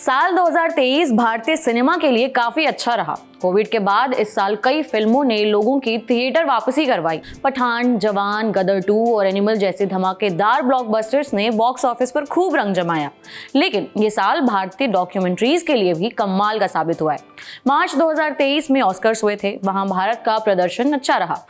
साल 2023 भारतीय सिनेमा के लिए काफी अच्छा रहा। कोविड के बाद इस साल कई फिल्मों ने लोगों की थिएटर वापसी करवाई। पठान, जवान, गदर 2 और एनिमल जैसे धमाकेदार ब्लॉकबस्टर्स ने बॉक्स ऑफिस पर खूब रंग जमाया। लेकिन ये साल भारतीय डॉक्यूमेंट्रीज के लिए भी कमाल का साबित हुआ है। मार्च 2023 में ऑस्कर्स हुए थे, वहां भारत का प्रदर्शन अच्छा रहा।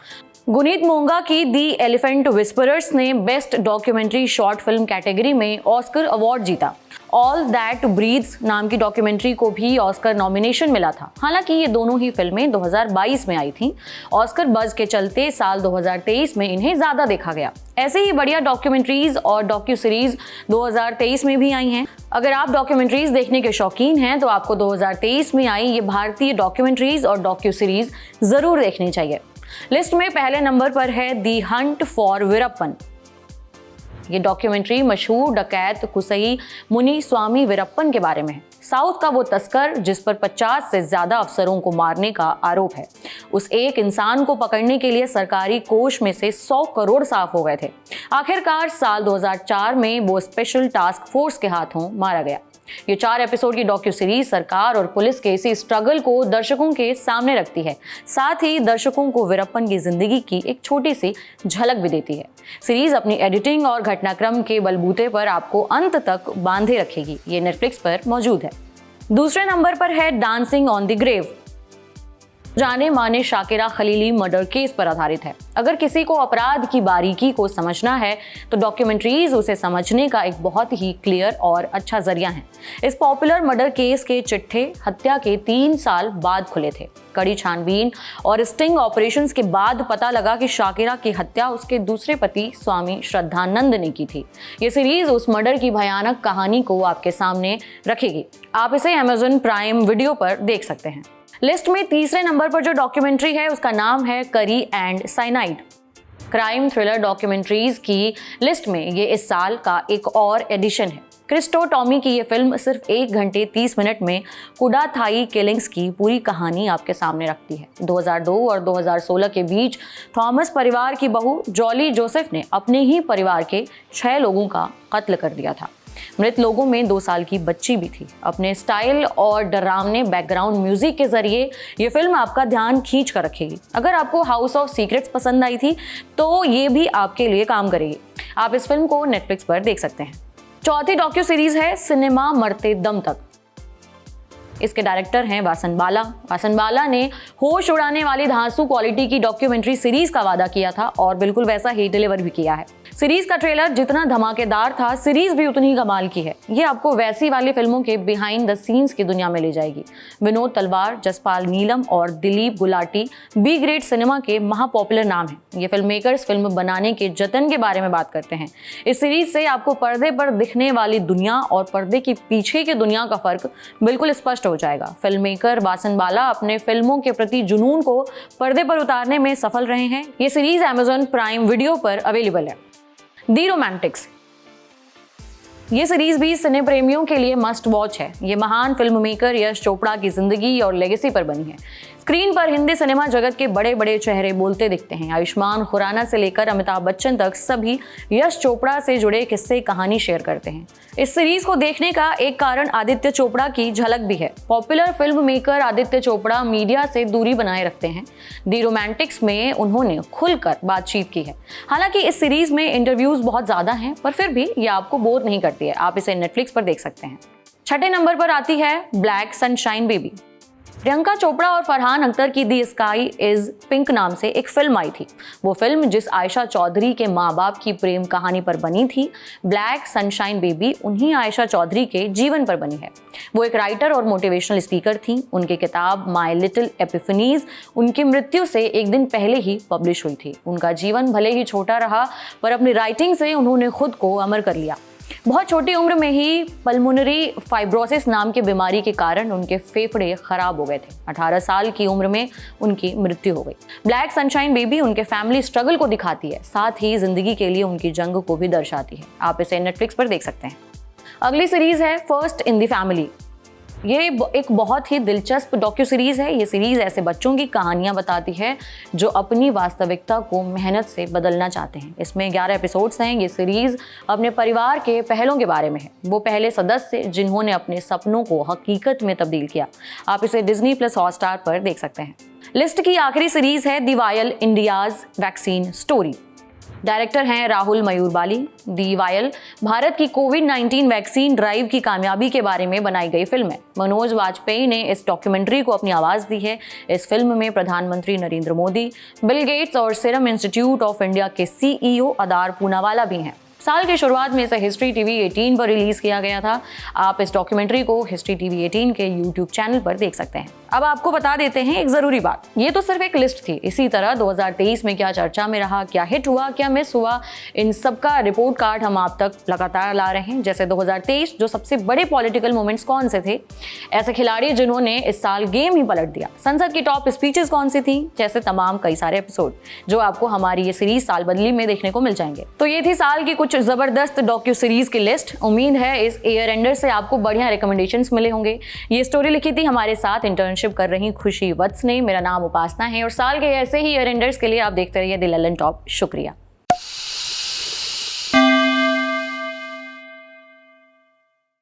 गुनीत मोंगा की दी एलिफेंट विस्परर्स ने best documentary short film category में ऑस्कर अवार्ड जीता। ऑल दैट ब्रीथ्स नाम की डॉक्यूमेंट्री को भी ऑस्कर नॉमिनेशन मिला था। हालांकि ये दोनों ही फिल्में 2022 में आई थीं। ऑस्कर बज के चलते साल 2023 में इन्हें ज्यादा देखा गया। ऐसे ही बढ़िया डॉक्यूमेंट्रीज और डॉक्यू सीरीज 2023 में भी आई हैं। अगर आप डॉक्यूमेंट्रीज देखने के शौकीन हैं तो आपको 2023 में आई ये भारतीय डॉक्यूमेंट्रीज और डॉक्यू सीरीज जरूर देखनी चाहिए। लिस्ट में पहले नंबर पर है दी हंट फॉर वीरप्पन। ये डॉक्यूमेंट्री मशहूर डकैत कुसई मुनि स्वामी वीरप्पन के बारे में है। साउथ का वो तस्कर जिस पर 50 से ज्यादा अफसरों को मारने का आरोप है, उस एक इंसान को पकड़ने के लिए सरकारी कोष में से 100 करोड़ साफ हो गए थे। आखिरकार साल 2004 में वो स्पेशल टास्क फोर्स के हाथों मारा गया। ये 4 एपिसोड की डॉक्यू सीरीज सरकार और पुलिस के इसी स्ट्रगल को दर्शकों के सामने रखती है। साथ ही दर्शकों को वीरप्पन की जिंदगी की एक छोटी सी झलक भी देती है। सीरीज अपनी एडिटिंग और घटनाक्रम के बलबूते पर आपको अंत तक बांधे रखेगी। ये नेटफ्लिक्स पर मौजूद है। दूसरे नंबर पर है डांसिंग ऑन द ग्रेव। जाने माने शाकिरा खलीली मर्डर केस पर आधारित है। अगर किसी को अपराध की बारीकी को समझना है तो डॉक्यूमेंट्रीज उसे समझने का एक बहुत ही क्लियर और अच्छा जरिया है। इस पॉपुलर मर्डर केस के चिट्ठे हत्या के 3 साल बाद खुले थे। कड़ी छानबीन और स्टिंग ऑपरेशंस के बाद पता लगा कि शाकिरा की हत्या उसके दूसरे पति स्वामी श्रद्धानंद ने की थी। ये सीरीज उस मर्डर की भयानक कहानी को आपके सामने रखेगी। आप इसे Amazon प्राइम वीडियो पर देख सकते हैं। लिस्ट में तीसरे नंबर पर जो डॉक्यूमेंट्री है उसका नाम है करी and cyanide. Crime thriller documentaries की लिस्ट में ये इस साल का एक और एडिशन है। क्रिस्टो टॉमी की ये फिल्म सिर्फ 1 घंटे 30 मिनट में कुडाथाई किलिंग्स की पूरी कहानी आपके सामने रखती है। 2002 और 2016 के बीच थॉमस परिवार की बहू जॉली जोसेफ ने अपने ही परिवार के 6 लोगों का कत्ल कर दिया था। मृत लोगों में 2 साल की बच्ची भी थी। अपने स्टाइल और डरावने बैकग्राउंड म्यूजिक के जरिए ये फिल्म आपका ध्यान खींच कर रखेगी। अगर आपको हाउस ऑफ सीक्रेट्स पसंद आई थी तो ये भी आपके लिए काम करेगी। आप इस फिल्म को नेटफ्लिक्स पर देख सकते हैं। चौथी डॉक्यू सीरीज है सिनेमा मरते दम तक। इसके डायरेक्टर हैं वासन बाला। वासन बाला ने होश उड़ाने वाली धांसू क्वालिटी की डॉक्यूमेंट्री सीरीज का वादा किया था और बिल्कुल वैसा ही डिलीवर भी किया है। सीरीज का ट्रेलर जितना धमाकेदार था, सीरीज भी उतनी ही कमाल की है। ये आपको वैसी वाली फिल्मों के बिहाइंड द सीन्स की दुनिया में ले जाएगी। विनोद तलवार, जसपाल नीलम और Dilip Gulati B grade cinema के महा पॉपुलर नाम हैं। ये फिल्म मेकर्स फिल्म बनाने के जतन के बारे में बात करते हैं। इस सीरीज से आपको पर्दे पर दिखने वाली दुनिया और पर्दे के पीछे की दुनिया का फर्क बिल्कुल स्पष्ट हो जाएगा। फिल्म मेकर वासन बाला अपने फिल्मों के प्रति जुनून को पर्दे पर उतारने में सफल रहे हैं। ये सीरीज Amazon प्राइम वीडियो पर अवेलेबल है। दी रोमांटिक्स। ये सीरीज भी सिने प्रेमियों के लिए मस्ट वॉच है। ये महान फिल्म मेकर यश चोपड़ा की जिंदगी और लेगेसी पर बनी है। स्क्रीन पर हिंदी सिनेमा जगत के बड़े बड़े चेहरे बोलते दिखते हैं। आयुष्मान खुराना से लेकर अमिताभ बच्चन तक सभी यश चोपड़ा से जुड़े किस्से कहानी शेयर करते हैं। इस सीरीज को देखने का एक कारण आदित्य चोपड़ा की झलक भी है। Popular film maker Aditya Chopra media से दूरी बनाए रखते हैं। दी रोमांटिक्स में उन्होंने खुलकर बातचीत की है। हालांकि इस सीरीज में इंटरव्यूज बहुत ज्यादा हैं, पर फिर भी ये आपको बोर नहीं करती है। आप इसे नेटफ्लिक्स पर देख सकते हैं। छठे नंबर पर आती है black sunshine baby. Priyanka Chopra और फरहान अख्तर की दी स्काई इज पिंक नाम से एक फिल्म आई थी। वो फिल्म जिस आयशा चौधरी के माँ बाप की प्रेम कहानी पर बनी थी, ब्लैक सनशाइन बेबी उन्हीं आयशा चौधरी के जीवन पर बनी है। वो एक राइटर और मोटिवेशनल स्पीकर थी। उनकी किताब माई लिटिल एपिफनीज उनकी मृत्यु से एक दिन पहले ही पब्लिश हुई थी। उनका जीवन भले ही छोटा रहा, पर अपनी राइटिंग से उन्होंने खुद को अमर कर लिया। बहुत छोटी उम्र में ही पल्मोनरी फाइब्रोसिस नाम की बीमारी के कारण उनके फेफड़े खराब हो गए थे। 18 साल की उम्र में उनकी मृत्यु हो गई। ब्लैक सनशाइन बेबी उनके फैमिली स्ट्रगल को दिखाती है, साथ ही जिंदगी के लिए उनकी जंग को भी दर्शाती है। आप इसे नेटफ्लिक्स पर देख सकते हैं। अगली सीरीज है फर्स्ट इन द फैमिली। ये एक बहुत ही दिलचस्प डॉक्यू सीरीज है। ये सीरीज ऐसे बच्चों की कहानियां बताती है जो अपनी वास्तविकता को मेहनत से बदलना चाहते हैं। इसमें 11 एपिसोड्स हैं। ये सीरीज अपने परिवार के पहलों के बारे में है, वो पहले सदस्य जिन्होंने अपने सपनों को हकीकत में तब्दील किया। आप इसे Disney+ हॉटस्टार पर देख सकते हैं। लिस्ट की आखिरी सीरीज है the vial India's vaccine story. Director हैं राहुल मयूरबाली। दी वायल भारत की कोविड-19 वैक्सीन ड्राइव की कामयाबी के बारे में बनाई गई फिल्म है। मनोज वाजपेयी ने इस डॉक्यूमेंट्री को अपनी आवाज दी है। इस फिल्म में प्रधानमंत्री नरेंद्र मोदी, बिल गेट्स और सीरम इंस्टीट्यूट ऑफ इंडिया के CEO अदार पूनावाला भी हैं। साल की शुरुआत में इसे हिस्ट्री टीवी 18 पर रिलीज किया गया था। आप इस डॉक्यूमेंट्री को हिस्ट्री टीवी 18 के YouTube चैनल पर देख सकते हैं। अब आपको बता देते हैं एक जरूरी बात, ये तो सिर्फ एक लिस्ट थी। इसी तरह 2023 में क्या चर्चा में रहा, क्या हिट हुआ, क्या मिस हुआ, इन सब का रिपोर्ट कार्ड हम आप तक लगातार ला रहे हैं। जैसे 2023 जो सबसे बड़े पॉलिटिकल मोमेंट्स कौन से थे, ऐसे खिलाड़ी जिन्होंने इस साल गेम ही पलट दिया, संसद की टॉप स्पीचेस कौन सी थी, जैसे तमाम कई सारे एपिसोड जो आपको हमारी ये सीरीज साल बदली में देखने को मिल जाएंगे। तो ये थी साल की कुछ जबरदस्त डॉक्यू सीरीज की लिस्ट। उम्मीद है इस ईयर एंडर से आपको बढ़िया रिकमेंडेशंस मिले होंगे। ये स्टोरी लिखी थी हमारे साथ इंटर्नशिप कर रही खुशी वत्स ने। मेरा नाम उपासना है और साल के ऐसे ही ईयर एंडर्स के लिए आप देखते रहिए द ललन टॉप। शुक्रिया।